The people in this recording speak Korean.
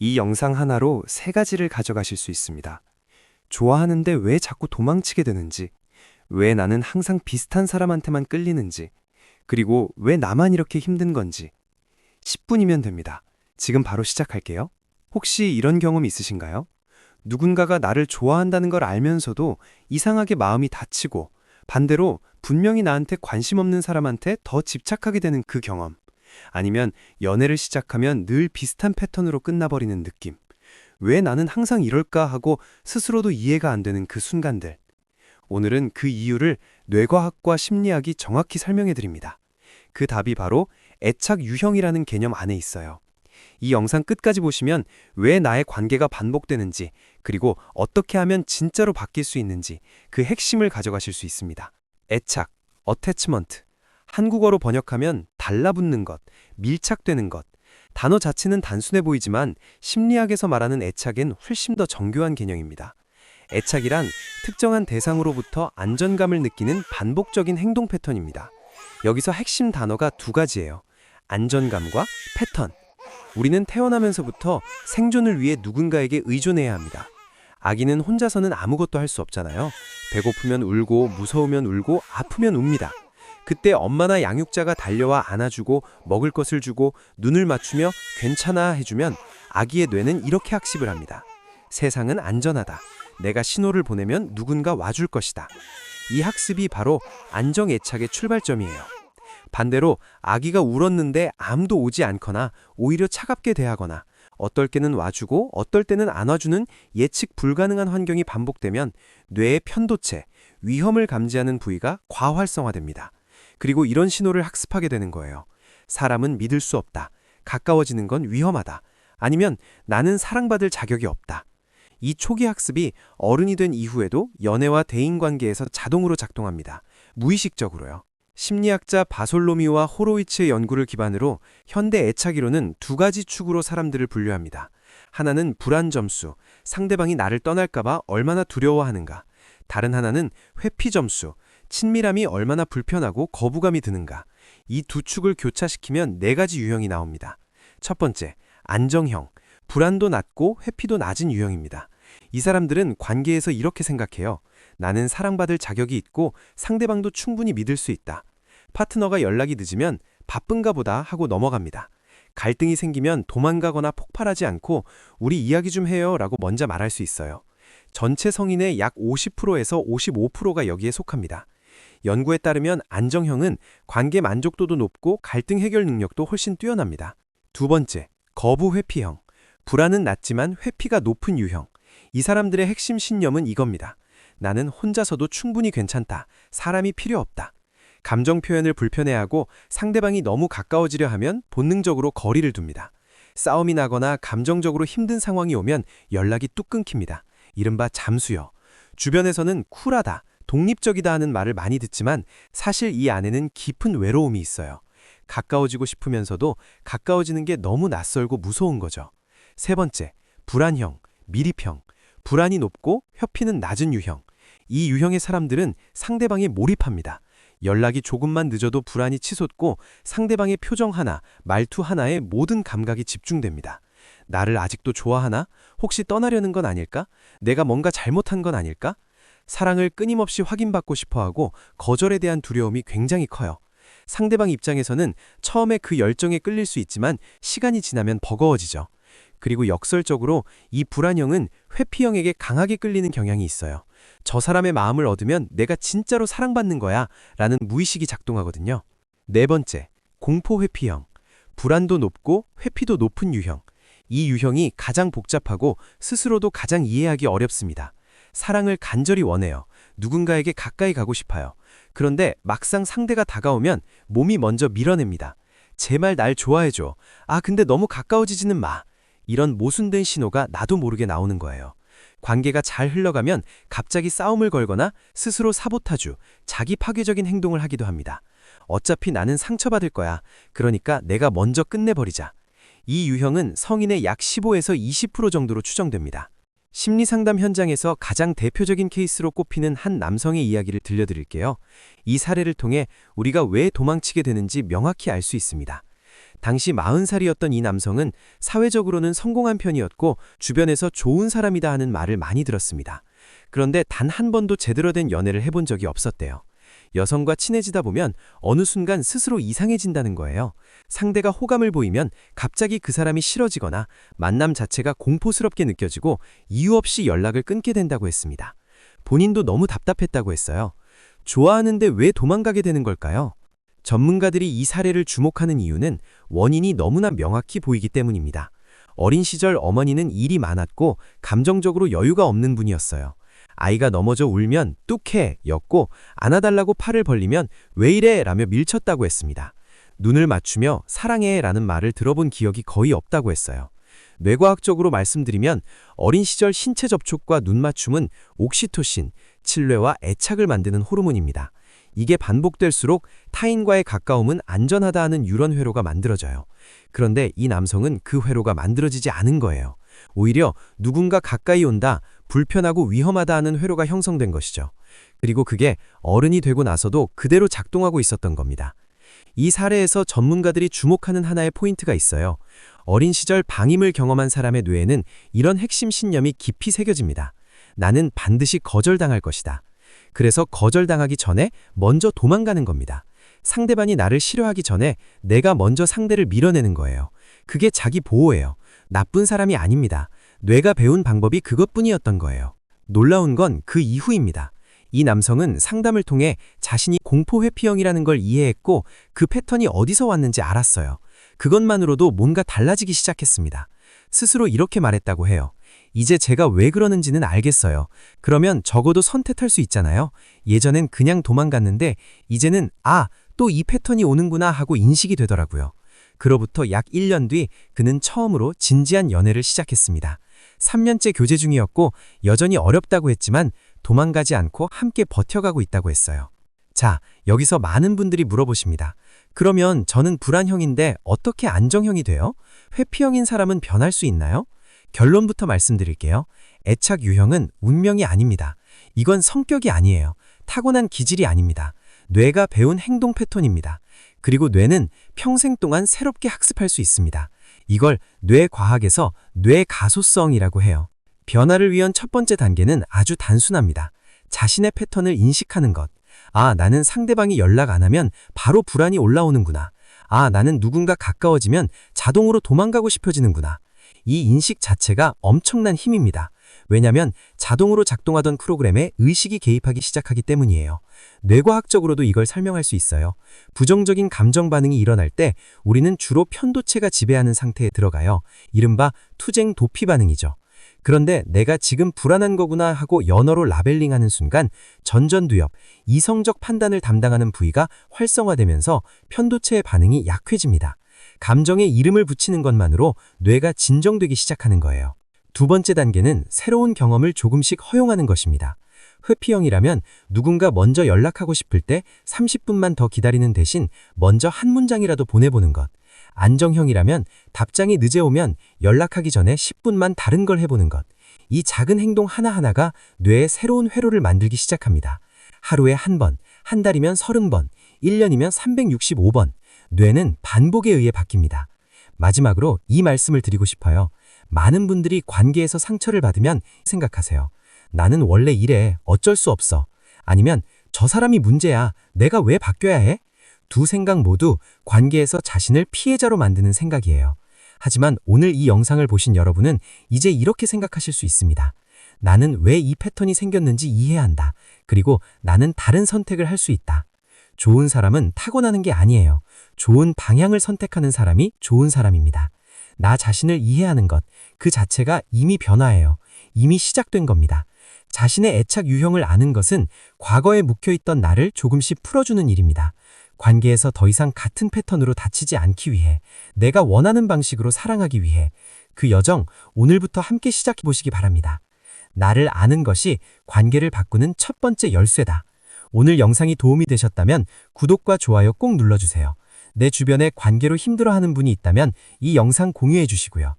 이 영상 하나로 세 가지를 가져가실 수 있습니다. 좋아하는데 왜 자꾸 도망치게 되는지, 왜 나는 항상 비슷한 사람한테만 끌리는지, 그리고 왜 나만 이렇게 힘든 건지. 10분이면 됩니다. 지금 바로 시작할게요. 혹시 이런 경험 있으신가요? 누군가가 나를 좋아한다는 걸 알면서도 이상하게 마음이 다치고, 반대로 분명히 나한테 관심 없는 사람한테 더 집착하게 되는 그 경험. 아니면 연애를 시작하면 늘 비슷한 패턴으로 끝나버리는 느낌. 왜 나는 항상 이럴까 하고 스스로도 이해가 안 되는 그 순간들. 오늘은 그 이유를 뇌과학과 심리학이 정확히 설명해 드립니다. 그 답이 바로 애착 유형이라는 개념 안에 있어요. 이 영상 끝까지 보시면 왜 나의 관계가 반복되는지, 그리고 어떻게 하면 진짜로 바뀔 수 있는지 그 핵심을 가져가실 수 있습니다. 애착, attachment. 한국어로 번역하면 달라붙는 것, 밀착되는 것. 단어 자체는 단순해 보이지만 심리학에서 말하는 애착엔 훨씬 더 정교한 개념입니다. 애착이란 특정한 대상으로부터 안전감을 느끼는 반복적인 행동 패턴입니다. 여기서 핵심 단어가 두 가지예요. 안전감과 패턴. 우리는 태어나면서부터 생존을 위해 누군가에게 의존해야 합니다. 아기는 혼자서는 아무것도 할 수 없잖아요. 배고프면 울고, 무서우면 울고, 아프면 웁니다. 그때 엄마나 양육자가 달려와 안아주고 먹을 것을 주고 눈을 맞추며 괜찮아 해주면 아기의 뇌는 이렇게 학습을 합니다. 세상은 안전하다. 내가 신호를 보내면 누군가 와줄 것이다. 이 학습이 바로 안정애착의 출발점이에요. 반대로 아기가 울었는데 아무도 오지 않거나 오히려 차갑게 대하거나 어떨 때는 와주고 어떨 때는 안 와주는 예측 불가능한 환경이 반복되면 뇌의 편도체, 위험을 감지하는 부위가 과활성화됩니다. 그리고 이런 신호를 학습하게 되는 거예요. 사람은 믿을 수 없다. 가까워지는 건 위험하다. 아니면 나는 사랑받을 자격이 없다. 이 초기 학습이 어른이 된 이후에도 연애와 대인관계에서 자동으로 작동합니다. 무의식적으로요. 심리학자 바솔로미오와 호로이츠의 연구를 기반으로 현대 애착이론은 두 가지 축으로 사람들을 분류합니다. 하나는 불안 점수, 상대방이 나를 떠날까봐 얼마나 두려워하는가. 다른 하나는 회피 점수, 친밀함이 얼마나 불편하고 거부감이 드는가. 이 두 축을 교차시키면 네 가지 유형이 나옵니다. 첫 번째, 안정형. 불안도 낮고 회피도 낮은 유형입니다. 이 사람들은 관계에서 이렇게 생각해요. 나는 사랑받을 자격이 있고 상대방도 충분히 믿을 수 있다. 파트너가 연락이 늦으면 바쁜가 보다 하고 넘어갑니다. 갈등이 생기면 도망가거나 폭발하지 않고 우리 이야기 좀 해요 라고 먼저 말할 수 있어요. 전체 성인의 약 50%에서 55%가 여기에 속합니다. 연구에 따르면 안정형은 관계 만족도도 높고 갈등 해결 능력도 훨씬 뛰어납니다. 두 번째, 거부 회피형. 불안은 낮지만 회피가 높은 유형. 이 사람들의 핵심 신념은 이겁니다. 나는 혼자서도 충분히 괜찮다. 사람이 필요 없다. 감정 표현을 불편해하고 상대방이 너무 가까워지려 하면 본능적으로 거리를 둡니다. 싸움이 나거나 감정적으로 힘든 상황이 오면 연락이 뚝 끊깁니다. 이른바 잠수요. 주변에서는 쿨하다, 독립적이다 하는 말을 많이 듣지만 사실 이 안에는 깊은 외로움이 있어요. 가까워지고 싶으면서도 가까워지는 게 너무 낯설고 무서운 거죠. 세 번째, 불안형, 미립형. 불안이 높고 회피는 낮은 유형. 이 유형의 사람들은 상대방에 몰입합니다. 연락이 조금만 늦어도 불안이 치솟고 상대방의 표정 하나, 말투 하나에 모든 감각이 집중됩니다. 나를 아직도 좋아하나? 혹시 떠나려는 건 아닐까? 내가 뭔가 잘못한 건 아닐까? 사랑을 끊임없이 확인받고 싶어하고 거절에 대한 두려움이 굉장히 커요. 상대방 입장에서는 처음에 그 열정에 끌릴 수 있지만 시간이 지나면 버거워지죠. 그리고 역설적으로 이 불안형은 회피형에게 강하게 끌리는 경향이 있어요. 저 사람의 마음을 얻으면 내가 진짜로 사랑받는 거야 라는 무의식이 작동하거든요. 네 번째, 공포 회피형. 불안도 높고 회피도 높은 유형. 이 유형이 가장 복잡하고 스스로도 가장 이해하기 어렵습니다. 사랑을 간절히 원해요. 누군가에게 가까이 가고 싶어요. 그런데 막상 상대가 다가오면 몸이 먼저 밀어냅니다. 제발 날 좋아해줘. 아, 근데 너무 가까워지지는 마. 이런 모순된 신호가 나도 모르게 나오는 거예요. 관계가 잘 흘러가면 갑자기 싸움을 걸거나 스스로 사보타주, 자기 파괴적인 행동을 하기도 합니다. 어차피 나는 상처받을 거야. 그러니까 내가 먼저 끝내버리자. 이 유형은 성인의 약 15에서 20% 정도로 추정됩니다. 심리상담 현장에서 가장 대표적인 케이스로 꼽히는 한 남성의 이야기를 들려드릴게요. 이 사례를 통해 우리가 왜 도망치게 되는지 명확히 알 수 있습니다. 당시 40살이었던 이 남성은 사회적으로는 성공한 편이었고 주변에서 좋은 사람이다 하는 말을 많이 들었습니다. 그런데 단 한 번도 제대로 된 연애를 해본 적이 없었대요. 여성과 친해지다 보면 어느 순간 스스로 이상해진다는 거예요. 상대가 호감을 보이면 갑자기 그 사람이 싫어지거나 만남 자체가 공포스럽게 느껴지고 이유 없이 연락을 끊게 된다고 했습니다. 본인도 너무 답답했다고 했어요. 좋아하는데 왜 도망가게 되는 걸까요? 전문가들이 이 사례를 주목하는 이유는 원인이 너무나 명확히 보이기 때문입니다. 어린 시절 어머니는 일이 많았고 감정적으로 여유가 없는 분이었어요. 아이가 넘어져 울면 뚝해 였고 안아달라고 팔을 벌리면 왜 이래 라며 밀쳤다고 했습니다. 눈을 맞추며 사랑해 라는 말을 들어본 기억이 거의 없다고 했어요. 뇌과학적으로 말씀드리면 어린 시절 신체 접촉과 눈 맞춤은 옥시토신, 친뢰와 애착을 만드는 호르몬입니다. 이게 반복될수록 타인과의 가까움은 안전하다 하는 유런 회로가 만들어져요. 그런데 이 남성은 그 회로가 만들어지지 않은 거예요. 오히려 누군가 가까이 온다, 불편하고 위험하다 하는 회로가 형성된 것이죠. 그리고 그게 어른이 되고 나서도 그대로 작동하고 있었던 겁니다. 이 사례에서 전문가들이 주목하는 하나의 포인트가 있어요. 어린 시절 방임을 경험한 사람의 뇌에는 이런 핵심 신념이 깊이 새겨집니다. 나는 반드시 거절당할 것이다. 그래서 거절당하기 전에 먼저 도망가는 겁니다. 상대방이 나를 싫어하기 전에 내가 먼저 상대를 밀어내는 거예요. 그게 자기 보호예요. 나쁜 사람이 아닙니다. 뇌가 배운 방법이 그것뿐이었던 거예요. 놀라운 건 그 이후입니다. 이 남성은 상담을 통해 자신이 공포회피형이라는 걸 이해했고 그 패턴이 어디서 왔는지 알았어요. 그것만으로도 뭔가 달라지기 시작했습니다. 스스로 이렇게 말했다고 해요. 이제 제가 왜 그러는지는 알겠어요. 그러면 적어도 선택할 수 있잖아요. 예전엔 그냥 도망갔는데 이제는 또 이 패턴이 오는구나 하고 인식이 되더라고요. 그로부터 약 1년 뒤 그는 처음으로 진지한 연애를 시작했습니다. 3년째 교제 중이었고 여전히 어렵다고 했지만 도망가지 않고 함께 버텨가고 있다고 했어요. 자, 여기서 많은 분들이 물어보십니다. 그러면 저는 불안형인데 어떻게 안정형이 돼요? 회피형인 사람은 변할 수 있나요? 결론부터 말씀드릴게요. 애착 유형은 운명이 아닙니다. 이건 성격이 아니에요. 타고난 기질이 아닙니다. 뇌가 배운 행동 패턴입니다. 그리고 뇌는 평생 동안 새롭게 학습할 수 있습니다. 이걸 뇌과학에서 뇌가소성이라고 해요. 변화를 위한 첫 번째 단계는 아주 단순합니다. 자신의 패턴을 인식하는 것. 나는 상대방이 연락 안 하면 바로 불안이 올라오는구나. 나는 누군가 가까워지면 자동으로 도망가고 싶어지는구나. 이 인식 자체가 엄청난 힘입니다. 왜냐하면 자동으로 작동하던 프로그램에 의식이 개입하기 시작하기 때문이에요. 뇌과학적으로도 이걸 설명할 수 있어요. 부정적인 감정 반응이 일어날 때 우리는 주로 편도체가 지배하는 상태에 들어가요. 이른바 투쟁 도피 반응이죠. 그런데 내가 지금 불안한 거구나 하고 연어로 라벨링하는 순간 전전두엽, 이성적 판단을 담당하는 부위가 활성화되면서 편도체의 반응이 약해집니다. 감정에 이름을 붙이는 것만으로 뇌가 진정되기 시작하는 거예요. 두 번째 단계는 새로운 경험을 조금씩 허용하는 것입니다. 회피형이라면 누군가 먼저 연락하고 싶을 때 30분만 더 기다리는 대신 먼저 한 문장이라도 보내보는 것. 안정형이라면 답장이 늦어 오면 연락하기 전에 10분만 다른 걸 해보는 것. 이 작은 행동 하나하나가 뇌에 새로운 회로를 만들기 시작합니다. 하루에 한 번, 한 달이면 30번, 1년이면 365번. 뇌는 반복에 의해 바뀝니다. 마지막으로 이 말씀을 드리고 싶어요. 많은 분들이 관계에서 상처를 받으면 생각하세요. 나는 원래 이래, 어쩔 수 없어. 아니면 저 사람이 문제야, 내가 왜 바뀌어야 해? 두 생각 모두 관계에서 자신을 피해자로 만드는 생각이에요. 하지만 오늘 이 영상을 보신 여러분은 이제 이렇게 생각하실 수 있습니다. 나는 왜 이 패턴이 생겼는지 이해한다. 그리고 나는 다른 선택을 할 수 있다. 좋은 사람은 타고나는 게 아니에요. 좋은 방향을 선택하는 사람이 좋은 사람입니다. 나 자신을 이해하는 것, 그 자체가 이미 변화예요. 이미 시작된 겁니다. 자신의 애착 유형을 아는 것은 과거에 묵혀있던 나를 조금씩 풀어주는 일입니다. 관계에서 더 이상 같은 패턴으로 다치지 않기 위해, 내가 원하는 방식으로 사랑하기 위해 그 여정 오늘부터 함께 시작해 보시기 바랍니다. 나를 아는 것이 관계를 바꾸는 첫 번째 열쇠다. 오늘 영상이 도움이 되셨다면 구독과 좋아요 꼭 눌러주세요. 내 주변에 관계로 힘들어하는 분이 있다면 이 영상 공유해 주시고요.